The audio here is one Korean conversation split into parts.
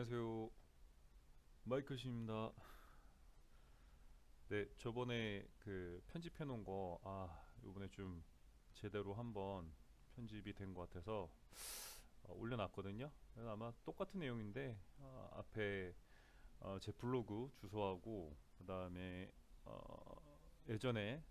안녕하세요. 마이클씨입니다. 네, 저번에 그 편집해 놓은 거, 요번에 좀 제대로 한번 편집이 된 것 같아서 올려놨거든요. 그래서 아마 똑같은 내용인데, 앞에 제 블로그 주소하고, 그 다음에 예전에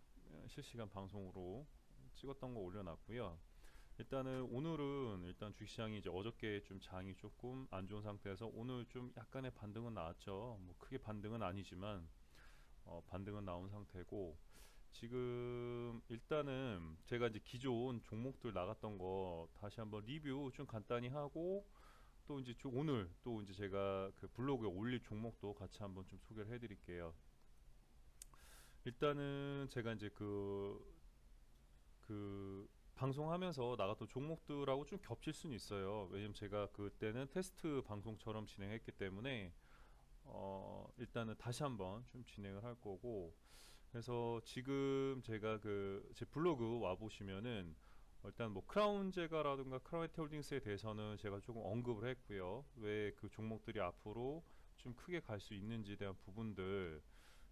실시간 방송으로 찍었던 거 올려놨고요. 일단은 오늘은 일단 주식시장이 이제 어저께 좀 장이 조금 안 좋은 상태에서 오늘 좀 약간의 반등은 나왔죠. 뭐 크게 반등은 아니지만 반등은 나온 상태고, 지금 일단은 제가 이제 기존 종목들 나갔던 거 다시 한번 리뷰 좀 간단히 하고, 또 이제 오늘 또 이제 제가 그 블로그에 올릴 종목도 같이 한번 좀 소개를 해드릴게요. 일단은 제가 이제 그 방송하면서 나갔던 종목들하고 좀 겹칠 수는 있어요. 왜냐면 제가 그때는 테스트 방송처럼 진행했기 때문에 일단은 다시 한번 좀 진행을 할 거고, 그래서 지금 제가 그 제 블로그 와 보시면은 일단 뭐 크라운 제가라든가 크라우트 홀딩스에 대해서는 제가 조금 언급을 했고요. 왜 그 종목들이 앞으로 좀 크게 갈 수 있는지에 대한 부분들,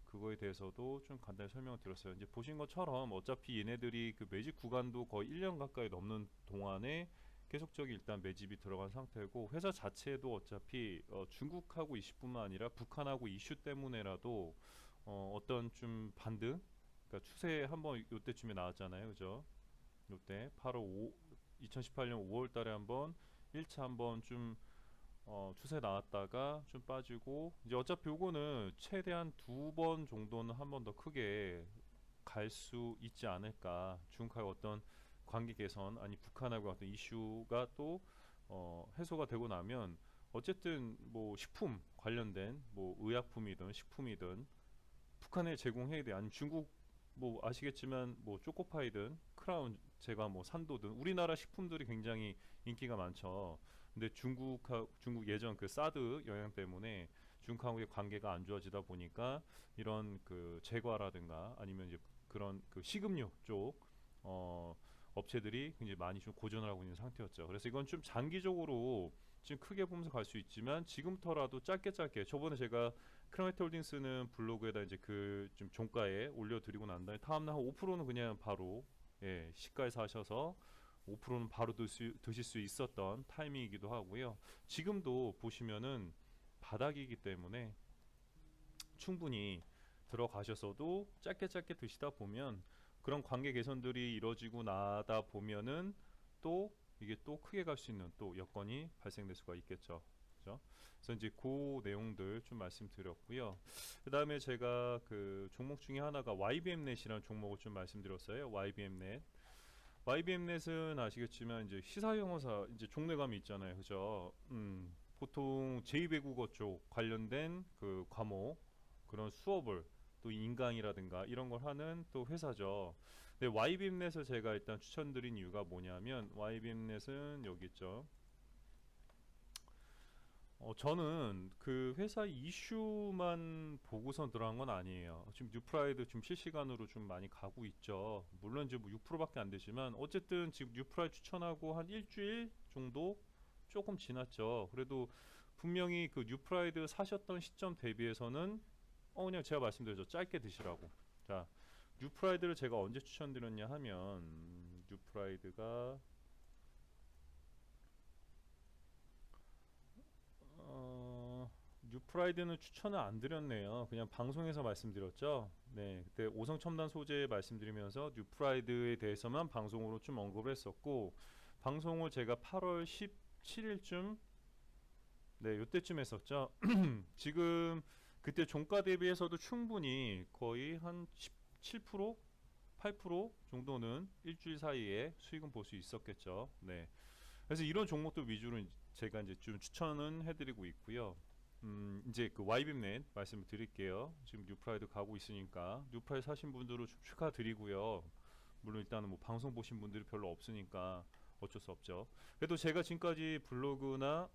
그거에 대해서도 좀 간단히 설명을 드렸어요. 이제 보신 것처럼 어차피 얘네들이 그 매집 구간도 거의 1년 가까이 넘는 동안에 계속적인 일단 매집이 들어간 상태고, 회사 자체도 어차피 중국하고 이슈뿐만 아니라 북한하고 이슈 때문에라도 어떤 좀 반등, 그러니까 추세 한번 요때쯤에 나왔잖아요, 그죠? 요때 8월 5 2018년 5월 달에 한번 1차 한번 좀 추세 나왔다가 좀 빠지고, 이제 어차피 요거는 최대한 두 번 정도는 한 번 더 크게 갈 수 있지 않을까. 중국하고 어떤 관계 개선, 아니 북한하고 어떤 이슈가 또 해소가 되고 나면, 어쨌든 뭐 식품 관련된 뭐 의약품이든 식품이든 북한에 제공해야 돼. 아니면 중국, 뭐 아시겠지만 뭐 초코파이든 크라운 제가 뭐 산도든 우리나라 식품들이 굉장히 인기가 많죠. 근데 중국 예전 그 사드 영향 때문에 중국하고의 관계가 안 좋아지다 보니까 이런 그 제과라든가 아니면 이제 그런 그 식음료 쪽 업체들이 굉장히 많이 좀 고전을 하고 있는 상태였죠. 그래서 이건 좀 장기적으로 지금 크게 보면서 갈 수 있지만, 지금부터라도 짧게 짧게, 저번에 제가 크라이트 홀딩스는 블로그에다 이제 그 좀 종가에 올려드리고 난 다음에 다음날 한 5%는 그냥 바로 시가에서 하셔서 5%는 바로 드실 수 있었던 타이밍이기도 하고요. 지금도 보시면은 바닥이기 때문에 충분히 들어가셔서도 짧게 짧게 드시다 보면, 그런 관계 개선들이 이루어지고 나다 보면은 또 이게 또 크게 갈 수 있는 또 여건이 발생될 수가 있겠죠. 그죠? 그래서 이제 그 내용들 좀 말씀드렸고요. 그 다음에 제가 그 종목 중에 하나가 YBM넷이라는 종목을 좀 말씀드렸어요. YBM넷. YBM넷은 아시겠지만 이제 시사용어사 이제 종래감이 있잖아요. 그죠? 보통 제2외국어 쪽 관련된 그 과목, 그런 수업을 또 인강이라든가 이런 걸 하는 또 회사죠. 근데 YBM넷을 제가 일단 추천드린 이유가 뭐냐면, YBM넷은 여기 있죠. 저는 그 회사 이슈만 보고서 들어간 건 아니에요. 지금 뉴프라이드 지금 실시간으로 좀 많이 가고 있죠. 물론 이제 뭐 6%밖에 안 되지만 어쨌든 지금 뉴프라이드 추천하고 한 일주일 정도 조금 지났죠. 그래도 분명히 그 뉴프라이드 사셨던 시점 대비해서는 그냥 제가 말씀드렸죠. 짧게 드시라고. 자, 뉴프라이드를 제가 언제 추천드렸냐 하면, 뉴프라이드가 뉴프라이드는 추천을 안 드렸네요. 그냥 방송에서 말씀드렸죠. 네, 그때 오성첨단 소재 말씀드리면서 뉴프라이드에 대해서만 방송으로 좀 언급을 했었고, 방송을 제가 8월 17일쯤, 네, 요때쯤 했었죠. 지금 그때 종가 대비해서도 충분히 거의 한 17%, 8% 정도는 일주일 사이에 수익은 볼 수 있었겠죠. 네. 그래서 이런 종목들 위주로 제가 이제 좀 추천은 해드리고 있고요. 이제 그 YBM넷 말씀을 드릴게요. 지금 뉴프라이드 가고 있으니까 뉴프라이드 사신 분들은 좀 축하드리고요. 물론 일단은 뭐 방송 보신 분들이 별로 없으니까 어쩔 수 없죠. 그래도 제가 지금까지 블로그나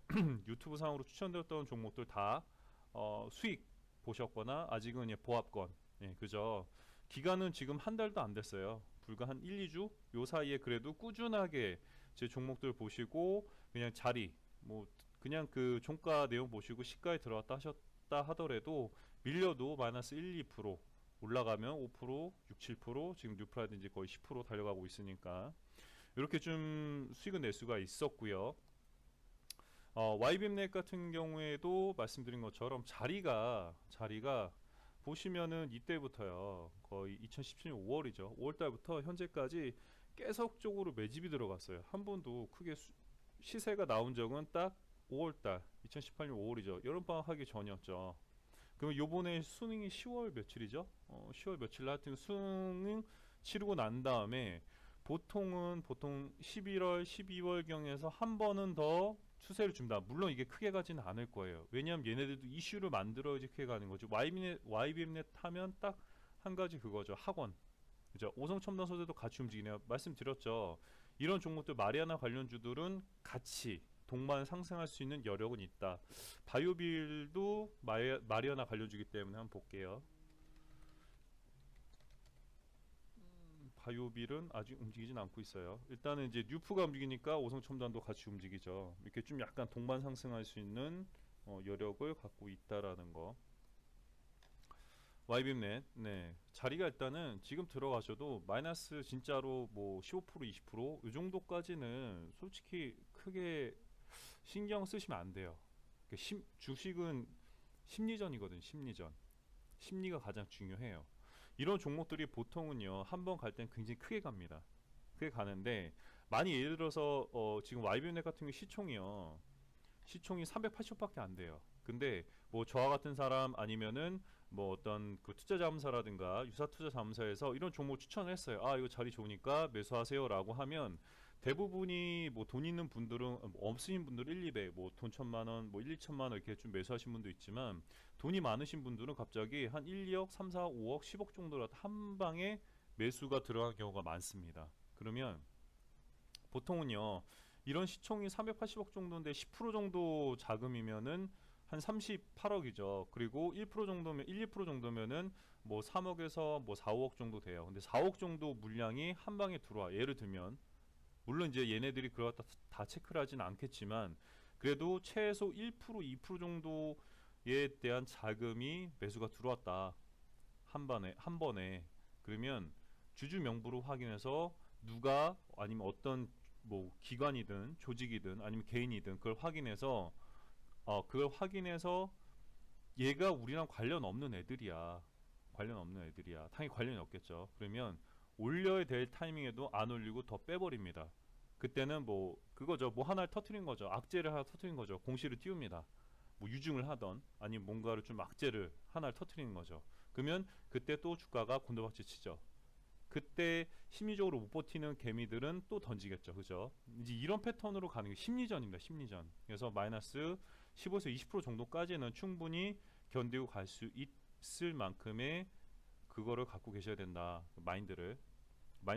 유튜브 상으로 추천드렸던 종목들 다 수익 보셨거나 아직은 보합권, 그죠. 기간은 지금 한 달도 안 됐어요. 불과 한 1, 2주 요 사이에 그래도 꾸준하게 제 종목들 보시고 그냥 자리, 뭐 그냥 그 종가 내용 보시고 시가에 들어왔다 하셨다 하더라도 밀려도 마이너스 1, 2% 올라가면 5%, 6, 7% 지금 뉴프라든지 거의 10% 달려가고 있으니까 이렇게 좀 수익은 낼 수가 있었고요. YBM넷 같은 경우에도 말씀드린 것처럼 자리가 보시면은 이때부터요. 거의 2017년 5월이죠. 5월 달부터 현재까지 계속적으로 매집이 들어갔어요. 한 번도 크게 시세가 나온 적은 딱 5월 달, 2018년 5월이죠. 여름방학 하기 전이었죠. 그러면 요번에 수능이 10월 며칠이죠? 10월 며칠 날 하여튼 수능 치르고 난 다음에 보통 11월, 12월경에서 한 번은 더 추세를 줍니다. 물론 이게 크게 가지는 않을 거예요. 왜냐하면 얘네들도 이슈를 만들어야지 크게 가는 거죠. YBM넷 하면 딱 한 가지 그거죠. 학원. 그죠? 오성첨단 소재도 같이 움직이네요. 말씀드렸죠. 이런 종목들 마리아나 관련주들은 같이 동반 상승할 수 있는 여력은 있다. 바이오빌도 마리아나 관련주기 때문에 한번 볼게요. 바이오빌은 아직 움직이진 않고 있어요. 일단은 이제 뉴프가 움직이니까 오성첨단도 같이 움직이죠. 이렇게 좀 약간 동반 상승할 수 있는 여력을 갖고 있다라는 거. YBM넷, 네, 자리가 일단은 지금 들어가셔도 마이너스 진짜로 뭐 15%, 20%이 정도까지는 솔직히 크게 신경 쓰시면 안 돼요. 주식은 심리전이거든, 심리전. 심리가 가장 중요해요. 이런 종목들이 보통은요, 한번 갈 땐 굉장히 크게 갑니다. 크게 가는데, 많이 예를 들어서, 지금 YBNet 같은 경우 시총이 380억밖에 안 돼요. 근데, 뭐, 저와 같은 사람 아니면은, 뭐, 어떤 그 투자자문사라든가, 유사투자자문사에서 이런 종목 추천을 했어요. 아, 이거 자리 좋으니까 매수하세요. 라고 하면, 대부분이 뭐 돈 있는 분들은 없으신 분들은 1, 200, 뭐 돈 1,000만 원, 뭐 1, 2천만 원 이렇게 좀 매수하신 분도 있지만 돈이 많으신 분들은 갑자기 한 1, 2억, 3, 4, 5억, 10억 정도로 한 방에 매수가 들어간 경우가 많습니다. 그러면 보통은요. 이런 시총이 380억 정도인데 10% 정도 자금이면은 한 38억이죠. 그리고 1% 정도면 1, 2% 정도면은 뭐 3억에서 뭐 4, 5억 정도 돼요. 근데 4억 정도 물량이 한 방에 들어와. 예를 들면 물론 이제 얘네들이 그걸 다 체크를 하진 않겠지만 그래도 최소 1%, 2% 정도에 대한 자금이 매수가 들어왔다. 한 번에. 그러면 주주 명부로 확인해서 누가 아니면 어떤 뭐 기관이든 조직이든 아니면 개인이든 그걸 확인해서 얘가 우리랑 관련 없는 애들이야. 관련 없는 애들이야. 당연히 관련이 없겠죠. 그러면 올려야 될 타이밍에도 안 올리고 더 빼버립니다. 그때는 뭐 그거죠. 뭐 하나를 터트린 거죠. 악재를 하나 터트린 거죠. 공시를 띄웁니다. 뭐 유증을 하던 아니면 뭔가를 좀 악재를 하나를 터트리는 거죠. 그러면 그때 또 주가가 곤두박질 치죠. 그때 심리적으로 못 버티는 개미들은 또 던지겠죠. 그죠? 이제 이런 패턴으로 가는 게 심리전입니다. 심리전. 그래서 마이너스 15에서 20% 정도까지는 충분히 견디고 갈 수 있을 만큼의 그거를 갖고 계셔야 된다. 마인드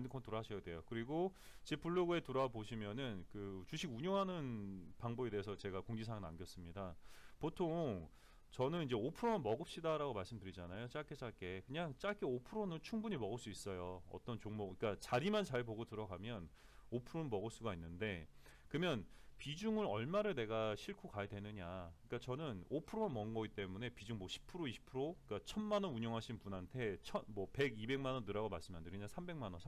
컨트롤 하셔야 돼요. 그리고 제 블로그에 들어와 보시면은 그 주식 운영하는 방법에 대해서 제가 공지사항 남겼습니다. 보통 저는 이제 5%만 먹읍시다라고 말씀드리잖아요. 짧게 그냥 짧게 5%는 충분히 먹을 수 있어요. 어떤 종목, 그러니까 자리만 잘 보고 들어가면 5%는 먹을 수가 있는데 그러면 비중을 얼마를 내가 싣고 가야 되느냐. 그러니까 저는 5%만 먹은 거기 때문에 비중 뭐 10%, 20%, 그러니까 1,000만 원 운영하신 분한테 뭐 100, 200만 원 넣으라고 말씀 안 드리냐. 300만 원,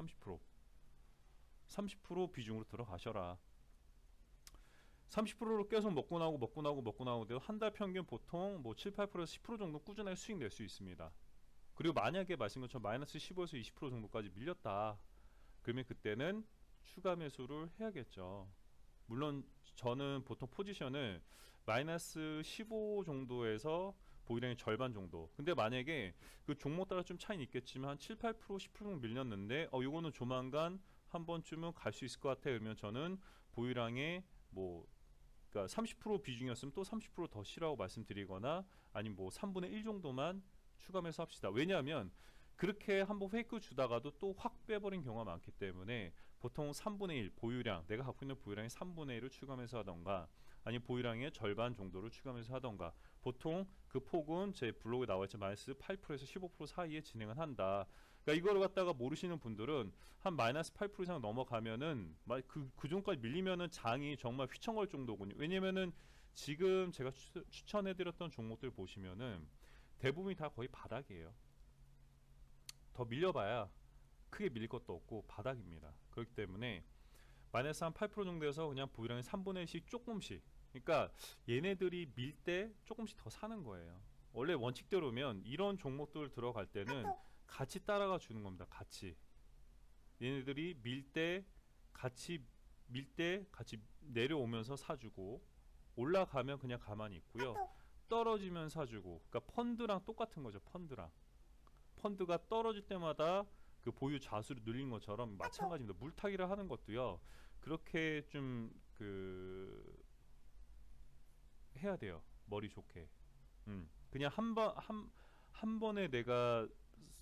30% 비중으로 들어가셔라. 30%로 계속 먹고 나오고 한 달 평균 보통 뭐 7, 8%에서 10% 정도 꾸준하게 수익 낼 수 있습니다. 그리고 만약에 말씀 것처럼 마이너스 15에서 20% 정도까지 밀렸다. 그러면 그때는 추가 매수를 해야겠죠. 물론 저는 보통 포지션을 마이너스 15 정도에서 보유량의 절반 정도. 근데 만약에 그 종목 따라 좀 차이는 있겠지만 한 7, 8%, 10% 정도 밀렸는데 요거는 조만간 한 번쯤은 갈 수 있을 것 같아. 그러면 저는 보유량의 뭐 그러니까 30% 비중이었으면 또 30%더 실라고 말씀드리거나 아니면 뭐 3분의 1 정도만 추가 매수합시다. 왜냐하면 그렇게 한번 페이크 주다가도 또 확 빼버린 경우가 많기 때문에 보통 3분의 1 보유량, 내가 갖고 있는 보유량의 3분의 1을 추가 매수하던가 아니면 보유량의 절반 정도를 추가 매수하던가 보통 그 폭은 제 블로그에 나와 있죠. 마이너스 8%에서 15% 사이에 진행을 한다. 그러니까 이거를 갖다가 모르시는 분들은 한 마이너스 8% 이상 넘어가면은 그 전까지 밀리면은 장이 정말 휘청할 정도군요. 왜냐면은 지금 제가 추천해드렸던 종목들 보시면은 대부분이 다 거의 바닥이에요. 더 밀려봐야 크게 밀릴 것도 없고 바닥입니다. 그렇기 때문에 마이너스 한 8% 정도에서 그냥 보유량의 3분의 1씩 조금씩, 그러니까 얘네들이 밀 때 조금씩 더 사는 거예요. 원래 원칙대로면 이런 종목들 들어갈 때는 같이 따라가 주는 겁니다. 같이 얘네들이 밀 때 같이 내려오면서 사주고, 올라가면 그냥 가만히 있고요. 떨어지면 사주고, 그러니까 펀드랑 똑같은 거죠. 펀드가 떨어질 때마다 그 보유 좌수를 늘린 것처럼 마찬가지입니다. 물타기를 하는 것도요. 그렇게 좀 그 해야 돼요. 머리 좋게. 그냥 한 번에 내가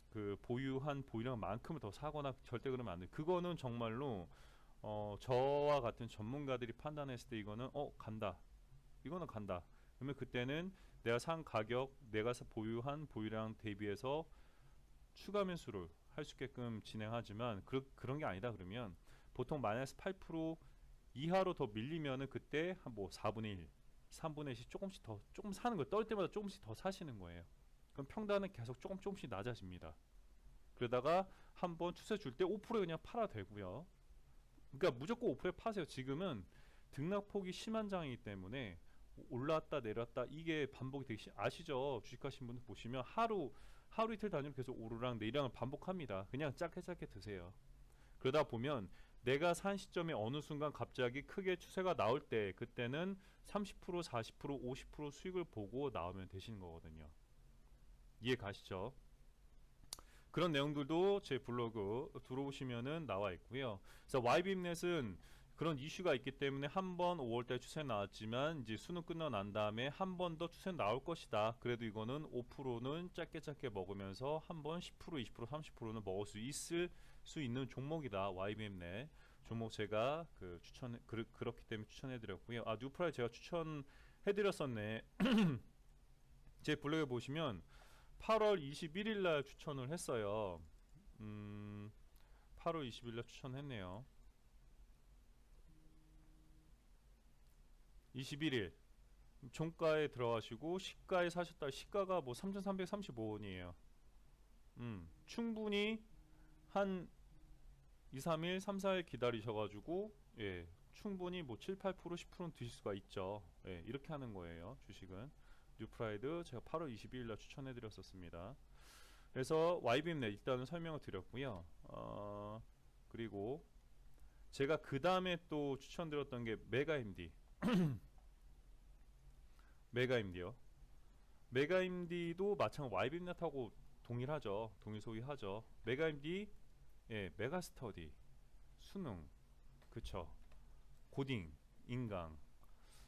그 보유한 보유량만큼을 더 사거나 절대 그러면 안 돼. 그거는 정말로 저와 같은 전문가들이 판단했을 때 이거는 간다. 이거는 간다. 그러면 그때는 내가 산 가격, 내가 보유한 보유량 대비해서 추가 매수를 할 수 있게끔 진행하지만 그런 게 아니다 그러면 보통 마이너스 8% 이하로 더 밀리면은 그때 한 뭐 4분의 1, 3분의 1씩 조금 사는 거예요. 떨 때마다 조금씩 더 사시는 거예요. 그럼 평단은 계속 조금씩 낮아집니다. 그러다가 한번 추세 줄 때 5% 그냥 팔아 되고요. 그러니까 무조건 5%에 파세요. 지금은 등락폭이 심한 장이기 때문에 올랐다 내렸다 이게 반복이 되게 아시죠? 주식하신 분들 보시면 하루 이틀 단위로 계속 오르락 내리락을 반복합니다. 그냥 짧게 드세요. 그러다 보면 내가 산 시점에 어느 순간 갑자기 크게 추세가 나올 때 그때는 30%, 40%, 50% 수익을 보고 나오면 되시는 거거든요. 이해 가시죠? 그런 내용들도 제 블로그 들어오시면은 나와 있고요. 그래서 YBM넷은 그런 이슈가 있기 때문에 한 번 5월달 추세 나왔지만 이제 수능 끝나난 다음에 한 번 더 추세 나올 것이다. 그래도 이거는 5%는 짧게 먹으면서 한 번 10%, 20%, 30%는 먹을 수 있는 종목이다. YBM넷 종목 제가 그렇기 때문에 추천해드렸고요. 뉴프라이 제가 추천해드렸었네. 제 블로그에 보시면 8월 21일 날 추천을 했어요. 8월 20일 날 추천했네요. 21일 종가에 들어가시고 시가에 사셨다. 시가가 뭐 3,335원이에요. 충분히 한 2, 3일, 3, 4일 기다리셔가지고 충분히 뭐 7, 8%, 10%는 드실 수가 있죠. 이렇게 하는 거예요. 주식은. 뉴프라이드 제가 8월 22일 날 추천해드렸었습니다. 그래서 YBM넷 일단은 설명을 드렸고요. 그리고 제가 그 다음에 또 추천드렸던 게 메가임디. 메가임디요. 메가임디도 마찬가지 YBM넷하고 동일하죠. 동일소이하죠. 메가임디, 메가스터디, 수능, 그쵸. 고딩, 인강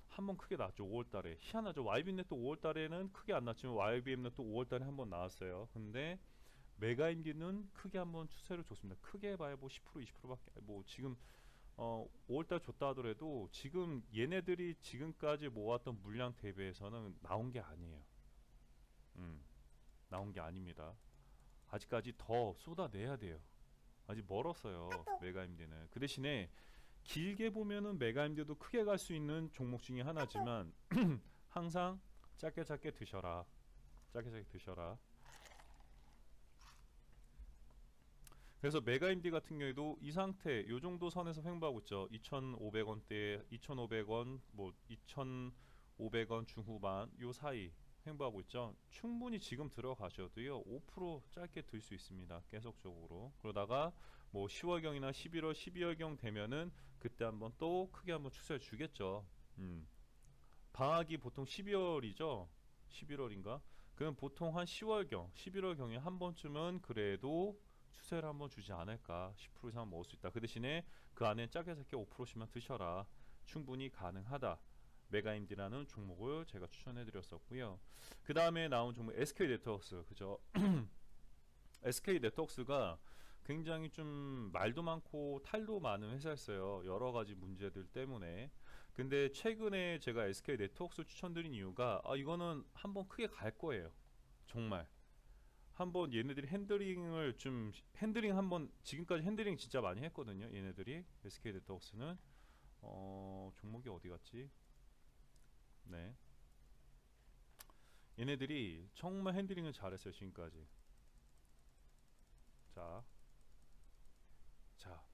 한번 크게 나왔죠. 5월달에 희한하죠. YBM넷도 5월달에는 크게 안 났지만 YBM넷도 5월달에 한번 나왔어요. 근데 메가임디는 크게 한번 추세를 줬습니다. 크게 봐야 뭐 10% 20%밖에 뭐 지금 5월달 줬다 하더라도 지금 얘네들이 지금까지 모았던 물량 대비해서는 나온 게 아니에요. 나온 게 아닙니다. 아직까지 더 쏟아내야 돼요. 아직 멀었어요. 메가임디는. 그 대신에 길게 보면은 메가임디도 크게 갈 수 있는 종목 중에 하나지만 항상 짧게 드셔라. 짧게 드셔라. 그래서 메가임디 같은 경우에도 이 상태 요 정도 선에서 횡보하고 있죠. 2,500원대 2,500원 뭐 2,500원 중후반 요 사이 횡보하고 있죠. 충분히 지금 들어가셔도요 5% 짧게 들 수 있습니다. 계속적으로. 그러다가 뭐 10월경이나 11월 12월경 되면은 그때 한번 또 크게 한번 추세를 주겠죠. 방학이 보통 12월이죠. 11월인가? 그럼 보통 한 10월경 11월경에 한 번쯤은 그래도 추세를 한번 주지 않을까. 10% 이상 먹을 수 있다. 그 대신에 그 안에 짧게 5%씩만 드셔라. 충분히 가능하다. 메가임디라는 종목을 제가 추천해드렸었고요. 그 다음에 나온 종목 SK네트워크스, 그죠? SK네트워크스가 굉장히 좀 말도 많고 탈도 많은 회사였어요. 여러 가지 문제들 때문에. 근데 최근에 제가 SK네트워크스 추천드린 이유가 이거는 한번 크게 갈 거예요. 정말. 한번 얘네들이 핸들링 한번 지금까지 핸들링 진짜 많이 했거든요. 얘네들이 SK네트워크스는 종목이 어디 갔지? 네. 얘네들이 정말 핸들링을 잘했어요 지금까지. 자, 자,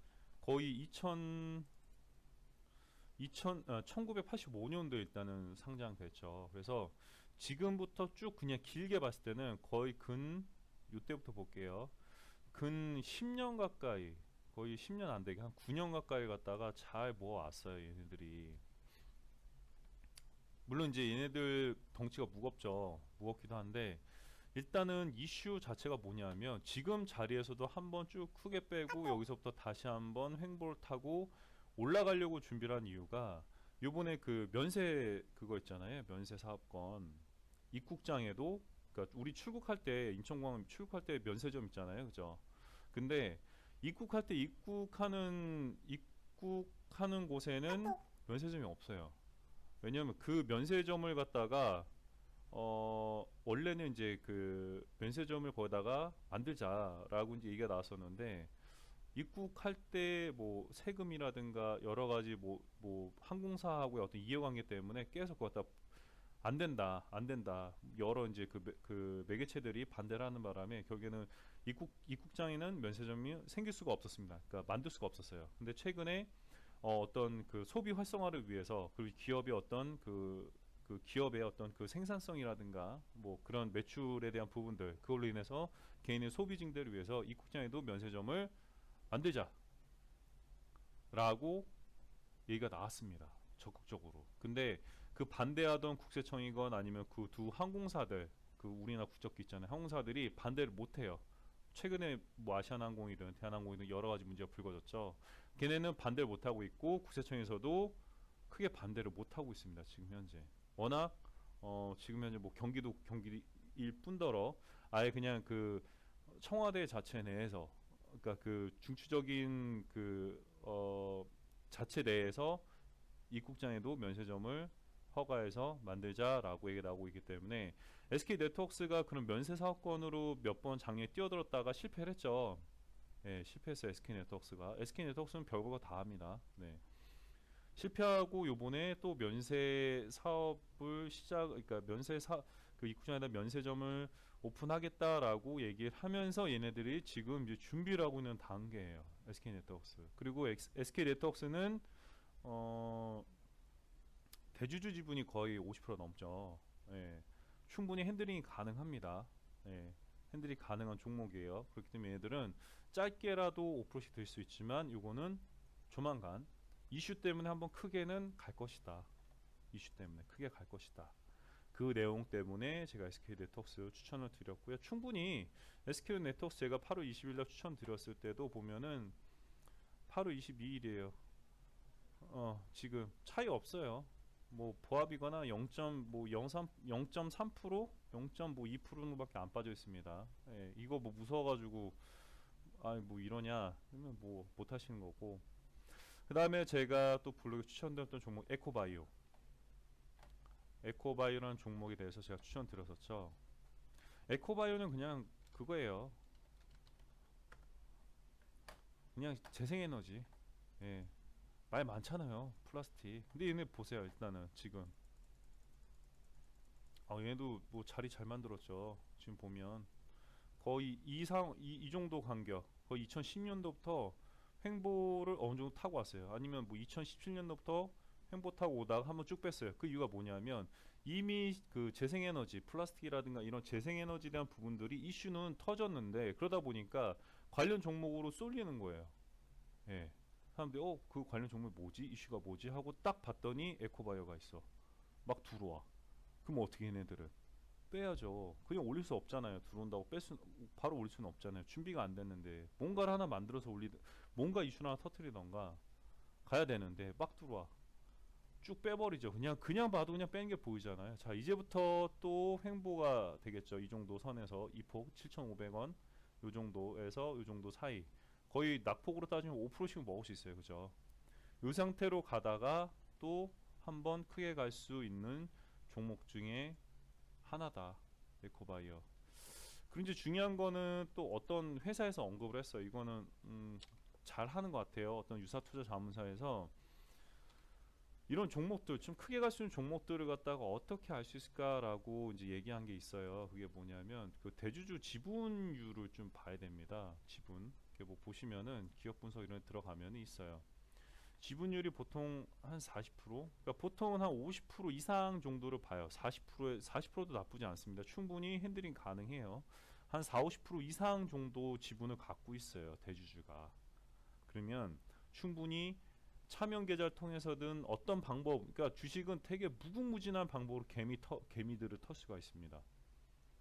거의 1985년도에 일단은 상장됐죠. 그래서 지금부터 쭉 그냥 길게 봤을 때는 거의 요때부터 볼게요. 근 10년 가까이, 거의 10년 안 되게 한 9년 가까이 갔다가 잘 모아왔어요 얘네들이. 물론 이제 얘네들 덩치가 무겁기도 한데, 일단은 이슈 자체가 뭐냐면 지금 자리에서도 한번 쭉 크게 빼고 여기서부터 다시 한번 횡보를 타고 올라가려고 준비를 한 이유가, 요번에 그 면세 그거 있잖아요. 면세 사업권 입국장에도, 그러니까 우리 출국할 때 인천공항 출국할 때 면세점 있잖아요. 그죠? 근데 입국할 때 입국하는 곳에는 면세점이 없어요. 왜냐면 그 면세점을 갖다가 원래는 이제 그 면세점을 거기다가 만들자라고 이제 얘기가 나왔었는데, 입국할 때 뭐 세금이라든가 여러 가지 뭐 항공사하고의 어떤 이해관계 때문에 계속 거기다 안 된다, 안 된다. 여러 이제 그 매개체들이 반대를 하는 바람에 결국에는 입국장에는 면세점이 생길 수가 없었습니다. 그러니까 만들 수가 없었어요. 근데 최근에 어떤 그 소비 활성화를 위해서, 그리고 기업의 어떤 그 기업의 어떤 그 생산성이라든가 뭐 그런 매출에 대한 부분들, 그걸로 인해서 개인의 소비 증대를 위해서 입국장에도 면세점을 만들자라고 얘기가 나왔습니다. 적극적으로. 근데 그 반대하던 국세청이건 아니면 그 두 항공사들, 그 우리나라 국적기 있잖아요. 항공사들이 반대를 못해요. 최근에 뭐 아시아나항공이든 대한항공이든 여러 가지 문제가 불거졌죠. 걔네는 반대를 못하고 있고 국세청에서도 크게 반대를 못하고 있습니다. 지금 현재. 워낙 지금 현재 뭐 경기일 뿐더러 아예 그냥 그 청와대 자체 내에서, 그러니까 그 중추적인 자체 내에서 입국장에도 면세점을 허가해서 만들자라고 얘기가 나오고 있기 때문에, SK 네트워크스가 그런 면세 사업권으로 몇 번 작년에 뛰어들었다가 실패를 했죠. 예, 실패했어요. SK 네트워크스가. SK 네트워크스는 별거 다 합니다. 네. 실패하고 요번에 또 면세 사업을 그러니까 그 입국장에다 면세점을 오픈하겠다라고 얘기를 하면서 얘네들이 지금 이제 준비를 하고 있는 단계예요. SK 네트워크스. 그리고 SK 네트워크스는 대주주 지분이 거의 50% 넘죠. 예. 충분히 핸들링이 가능합니다. 예. 핸들이 가능한 종목이에요. 그렇기 때문에 얘들은 짧게라도 5%씩 될 수 있지만, 요거는 조만간 이슈 때문에 한번 크게는 갈 것이다. 이슈 때문에 크게 갈 것이다. 그 내용 때문에 제가 SK 네트워크스 추천을 드렸고요. 충분히 SK 네트워크스 제가 8월 20일 날 추천드렸을 때도 보면은 8월 22일이에요. 지금 차이 없어요. 뭐 보합이거나 0.03, 0.3%, 0.2%밖에 안 빠져 있습니다. 예, 이거 뭐 무서워가지고 뭐 이러냐 그러면 뭐 못 하시는 거고. 그 다음에 제가 또 블로그에 추천드렸던 종목 에코바이오. 에코바이오라는 종목에 대해서 제가 추천드렸었죠. 에코바이오는 그냥 그거예요. 그냥 재생에너지. 예. 말 많잖아요. 플라스틱. 근데 얘네 보세요. 일단은 지금 얘도 뭐 자리 잘 만들었죠. 지금 보면 거의 이 정도 간격, 거의 2010년도부터 횡보를 어느 정도 타고 왔어요. 아니면 뭐 2017년도부터 횡보 타고 오다가 한번 쭉 뺐어요. 그 이유가 뭐냐면 이미 그 재생에너지, 플라스틱이라든가 이런 재생에너지에 대한 부분들이 이슈는 터졌는데, 그러다 보니까 관련 종목으로 쏠리는 거예요. 예. 사람들이 그 관련 종목 뭐지? 이슈가 뭐지? 하고 딱 봤더니 에코바이오가 있어. 막 들어와. 그럼 어떻게 얘네들은 빼야죠. 그냥 올릴 수 없잖아요. 들어온다고 바로 올릴 수는 없잖아요. 준비가 안 됐는데 뭔가를 하나 만들어서 뭔가 이슈를 하나 터트리던가 가야 되는데 막 들어와. 쭉 빼버리죠. 그냥 봐도 그냥 빼는 게 보이잖아요. 자, 이제부터 또 횡보가 되겠죠. 이 정도 선에서 이폭 7,500원 요 정도에서 요 정도 사이, 거의 낙폭으로 따지면 5%씩 먹을 수 있어요. 그죠? 이 상태로 가다가 또 한번 크게 갈 수 있는 종목 중에 하나다. 에코바이오. 그리고 이제 중요한 거는 또 어떤 회사에서 언급을 했어요. 이거는 잘 하는 것 같아요. 어떤 유사투자 자문사에서 이런 종목들 좀 크게 갈 수 있는 종목들을 갖다가 어떻게 알 수 있을까라고 이제 얘기한 게 있어요. 그게 뭐냐면 그 대주주 지분율을 좀 봐야 됩니다. 지분. 이게 뭐 보시면은 기업 분석 이런 데 들어가면은 있어요. 지분율이 보통 한 40%, 그러니까 보통은 한 50% 이상 정도를 봐요. 40%도 나쁘지 않습니다. 충분히 핸들링 가능해요. 한 4, 50% 이상 정도 지분을 갖고 있어요. 대주주가. 그러면 충분히 차명 계좌를 통해서든 어떤 방법, 그러니까 주식은 되게 무궁무진한 방법으로 개미들을 털 수가 있습니다.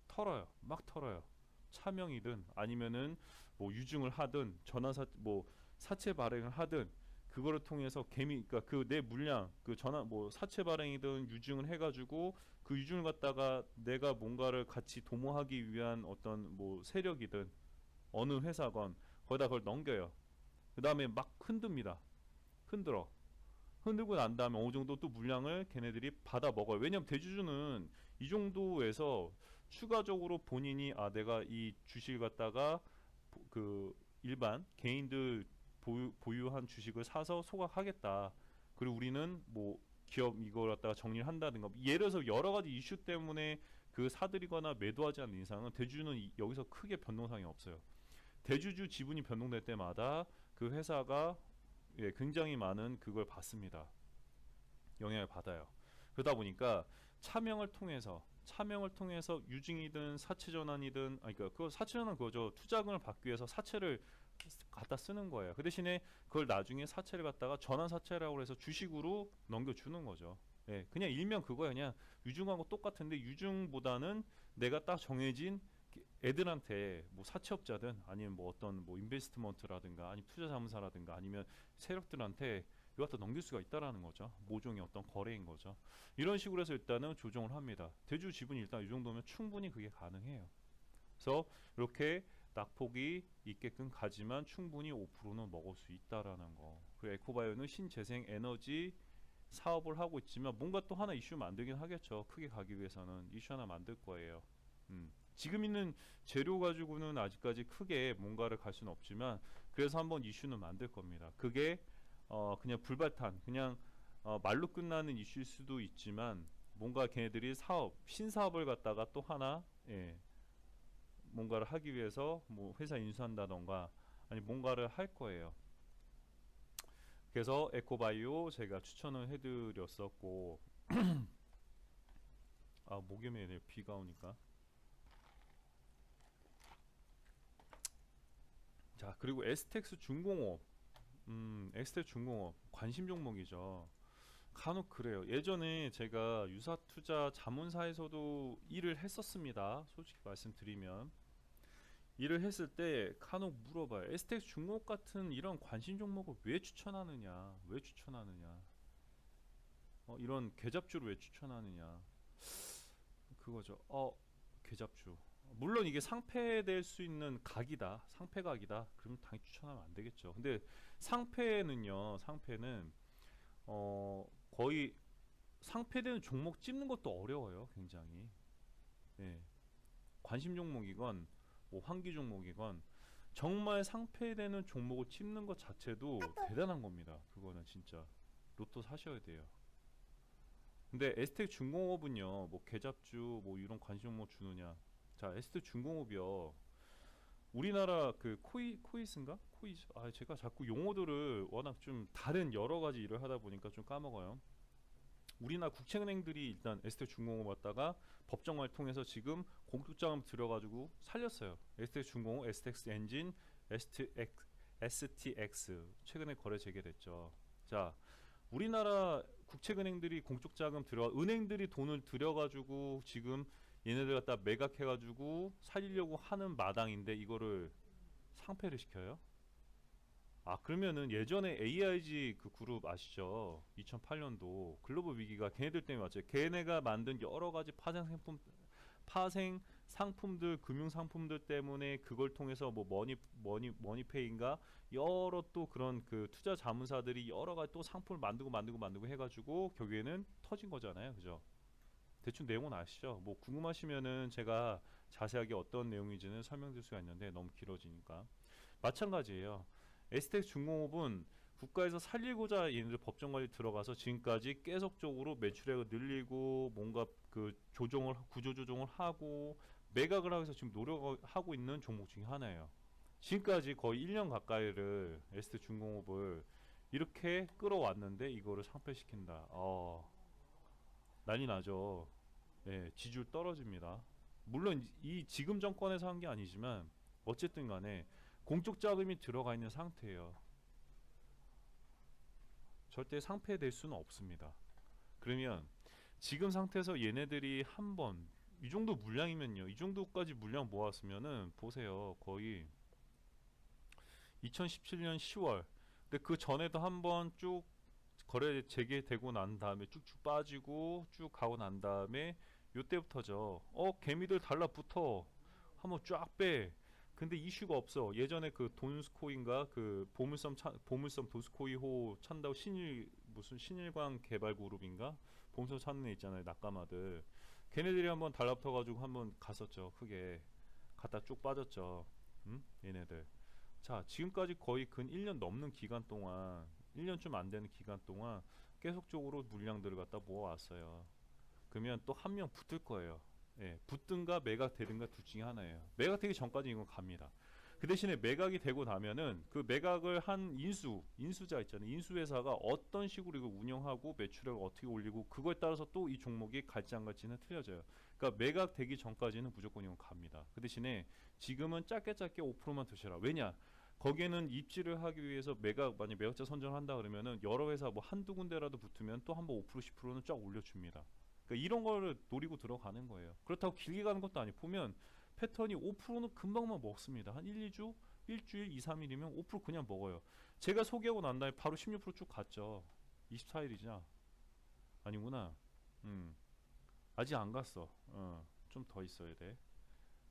털어요, 막 털어요. 차명이든 아니면은 뭐 유증을 하든 전환사 뭐 사채 발행을 하든 그거를 통해서 그러니까 그 내 물량 그 전환 뭐 사채 발행이든 유증을 해가지고 그 유증을 갖다가 내가 뭔가를 같이 도모하기 위한 어떤 뭐 세력이든 어느 회사건 거기다 그걸 넘겨요. 그 다음에 막 흔듭니다. 흔들어. 흔들고 난 다음에 어느 정도 또 물량을 걔네들이 받아 먹어요. 왜냐면 대주주는 이 정도에서 추가적으로 본인이 내가 이 주식을 갖다가 그 일반 개인들 보유한 주식을 사서 소각하겠다. 그리고 우리는 뭐 기업 이걸 갖다가 정리를 한다든가 예를 들어서 여러 가지 이슈 때문에 그 사들이거나 매도하지 않는 이상은 대주주는 여기서 크게 변동상이 없어요. 대주주 지분이 변동될 때마다 그 회사가 굉장히 많은 그걸 받습니다. 영향을 받아요. 그러다 보니까 차명을 통해서 유증이든 사채 전환이든 그러니까 그 사채 전환 그거죠. 투자금을 받기 위해서 사채를 갖다 쓰는 거예요. 그 대신에 그걸 나중에 사채를 갖다가 전환 사채라고 해서 주식으로 넘겨주는 거죠. 예, 그냥 일명 그거야. 그냥 유증하고 똑같은데 유증보다는 내가 딱 정해진 애들한테 뭐 사채업자든 아니면 뭐 어떤 뭐 인베스트먼트라든가 아니면 투자자문사라든가 아니면 세력들한테 이거 갖다 넘길 수가 있다라는 거죠. 모종의 어떤 거래인 거죠. 이런 식으로 해서 일단은 조정을 합니다. 대주 지분이 일단 이 정도면 충분히 그게 가능해요. 그래서 이렇게 낙폭이 있게끔 가지만 충분히 5%는 먹을 수 있다라는 거. 그리고 에코바이오는 신재생 에너지 사업을 하고 있지만 뭔가 또 하나 이슈 만들긴 하겠죠. 크게 가기 위해서는 이슈 하나 만들 거예요. 지금 있는 재료 가지고는 아직까지 크게 뭔가를 갈 수는 없지만 그래서 한번 이슈는 만들 겁니다. 그게 그냥 불발탄, 그냥 말로 끝나는 이슈일 수도 있지만 뭔가 걔네들이 신사업을 갖다가 또 하나 뭔가를 하기 위해서 뭐 회사 인수한다던가 아니 뭔가를 할 거예요. 그래서 에코바이오 제가 추천을 해드렸었고 목요일에 비가 오니까 자 그리고 에스텍스 중공업 에스텍 중공업 관심 종목이죠. 간혹 그래요. 예전에 제가 유사투자 자문사에서도 일을 했었습니다. 솔직히 말씀드리면 일을 했을 때 간혹 물어봐요. 에스텍 중공업 같은 이런 관심 종목을 왜 추천하느냐? 왜 추천하느냐? 이런 계잡주를 왜 추천하느냐? 그거죠. 계잡주. 물론 이게 상패될 수 있는 각이다. 상패각이다. 그럼 당연히 추천하면 안 되겠죠. 근데 상패는 거의 상패되는 종목 찝는 것도 어려워요. 굉장히. 예. 관심 종목이건 뭐 환기 종목이건 정말 상패되는 종목을 찝는 것 자체도 대단한 겁니다. 그거는 진짜 로또 사셔야 돼요. 근데 에스텍 중공업은요, 뭐 계잡주 뭐 이런 관심 종목 주느냐? 자, 에스텍 중공업이요. 우리나라 그 코이스인가? 코이스. 제가 자꾸 용어들을 워낙 좀 다른 여러 가지 일을 하다 보니까 좀 까먹어요. 우리나라 국채은행들이 일단 에스텍 중공업 왔다가 법정을 통해서 지금 공급자금 들여가지고 살렸어요. 에스텍 중공업, 에스텍스 엔진, STX 최근에 거래 재개됐죠. 자, 우리나라 국채은행들이 공적자금 은행들이 돈을 들여가지고 지금 얘네들 갖다 매각해가지고 살리려고 하는 마당인데 이거를 상패를 시켜요? 그러면은 예전에 AIG 그 그룹 아시죠? 2008년도 글로벌 위기가 걔네들 때문에 왔죠. 걔네가 만든 여러 가지 파생 상품들, 금융 상품들 때문에 그걸 통해서 뭐 머니페이인가 여러 또 그런 그 투자 자문사들이 여러 가지 또 상품을 만들고 해가지고 결국에는 터진 거잖아요, 그죠? 대충 내용은 아시죠? 뭐 궁금하시면은 제가 자세하게 어떤 내용인지는 설명드릴 수가 있는데 너무 길어지니까 마찬가지예요. 에스텍 중공업은 국가에서 살리고자 얘네들 법정 관리 들어가서 지금까지 계속적으로 매출액을 늘리고 뭔가 그 조정을 구조 조정을 하고 매각을 하기 위해서 지금 노력하고 있는 종목 중에 하나예요. 지금까지 거의 1년 가까이를 ST중공업을 이렇게 끌어왔는데 이거를 상폐시킨다. 난리 나죠. 예, 지지율 떨어집니다. 물론 이 지금 정권에서 한 게 아니지만 어쨌든 간에 공적 자금이 들어가 있는 상태예요. 절대 상폐될 수는 없습니다. 그러면 지금 상태에서 얘네들이 한번 이 정도 물량이면요, 이 정도까지 물량 모았으면은 보세요, 거의 2017년 10월. 근데 그 전에도 한번 쭉 거래 재개되고 난 다음에 쭉쭉 빠지고 쭉 가고 난 다음에 요때부터죠. 개미들 달라붙어. 한번 쫙 빼. 근데 이슈가 없어. 예전에 그 돈스코인가 그 보물섬 돈스코이호 찬다고 무슨 신일광 개발 그룹인가 보물섬 찾는 애 있잖아요. 낙가마들. 걔네들이 한번 달라붙어가지고 한번 갔었죠. 크게 갔다 쭉 빠졌죠. 얘네들. 자, 지금까지 거의 근 1년 넘는 기간 동안 1년 좀 안 되는 기간 동안 계속적으로 물량들을 갖다 모아왔어요. 그러면 또 한 명 붙을 거예요. 예, 붙든가 매각되든가 둘 중에 하나예요. 매각되기 전까지 이건 갑니다. 그 대신에 매각이 되고 나면은 그 매각을 한 인수자 있잖아요. 인수회사가 어떤 식으로 이거 운영하고 매출액을 어떻게 올리고 그거에 따라서 또 이 종목이 갈지 안 갈지는 틀려져요. 그러니까 매각되기 전까지는 무조건 이건 갑니다. 그 대신에 지금은 짧게 5%만 드셔라. 왜냐? 거기에는 입지를 하기 위해서 만약 매각자 선정을 한다 그러면은 여러 회사 뭐 한두 군데라도 붙으면 또 한번 5% 10%는 쫙 올려줍니다. 그러니까 이런 거를 노리고 들어가는 거예요. 그렇다고 길게 가는 것도 아니고 보면 패턴이 5%는 금방만 먹습니다. 한 1, 2주, 일주일, 2, 3일이면 5% 그냥 먹어요. 제가 소개하고 난 다음에 바로 16%쭉 갔죠. 24일이냐? 아니구나. 아직 안 갔어. 좀 더 있어야 돼.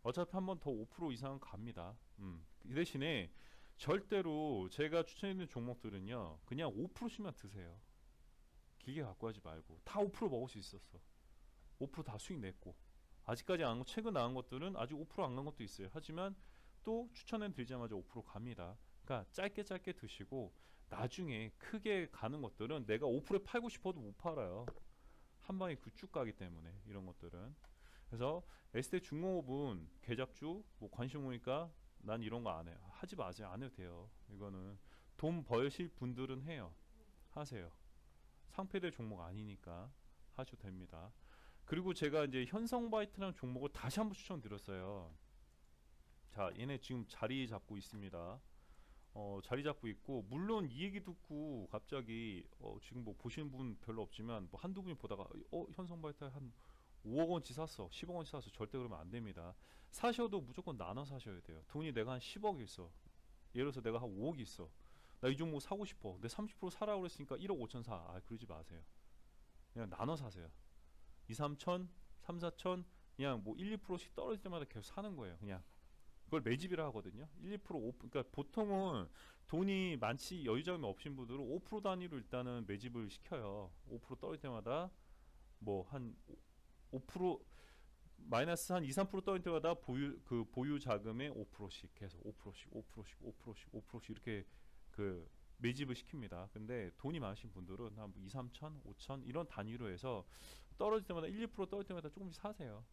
어차피 한 번 더 5% 이상은 갑니다. 그 대신에 절대로 제가 추천해드리는 종목들은요, 그냥 5%씩만 드세요. 길게 갖고 하지 말고. 다 5% 먹을 수 있었어. 5%다 수익 냈고. 아직까지 안, 최근 나온 것들은 아직 5%안 간 것도 있어요. 하지만 또 추천해 드리자마자 5% 갑니다. 그러니까 짧게 드시고 나중에 크게 가는 것들은 내가 5%에 팔고 싶어도 못 팔아요. 한 방에 쭉 가기 때문에 이런 것들은. 그래서 ST중공업은 계잡주 뭐 관심 오니까 난 이런 거 안 해요. 하지 마세요. 안 해도 돼요. 이거는 돈 버실 분들은 해요. 하세요. 상폐될 종목 아니니까 하셔도 됩니다. 그리고 제가 이제 현성바이트라는 종목을 다시 한번 추천드렸어요. 자, 얘네 지금 자리 잡고 있습니다. 자리 잡고 있고, 물론 이 얘기 듣고 갑자기 지금 뭐 보시는 분 별로 없지만 뭐 한두 분이 보다가 현성바이트 한 5억 원치 샀어, 10억 원치 샀어. 절대 그러면 안 됩니다. 사셔도 무조건 나눠 사셔야 돼요. 돈이 내가 한 10억 있어. 예를 들어서 내가 한 5억 있어. 나 이 종목 사고 싶어. 근데 30% 사라고 그랬으니까 1억 5천 사. 그러지 마세요. 그냥 나눠 사세요. 2, 3천, 3, 4천, 그냥 뭐 1, 2%씩 떨어질 때마다 계속 사는 거예요. 그냥 그걸 매집이라 하거든요. 1, 2%, 5%, 그러니까 보통은 돈이 많지 여유자금이 없신 분들은 5% 단위로 일단은 매집을 시켜요. 5% 떨어질 때마다 뭐 한 5% 마이너스 한 2, 3% 떨어질 때마다 보유 자금의 5%씩 계속 5%씩 5%씩 5%씩 5%씩 이렇게 그 매집을 시킵니다. 근데 돈이 많으신 분들은 한 2, 3천, 5천 이런 단위로 해서 떨어질 때마다 1, 2% 떨어질 때마다 조금씩 사세요.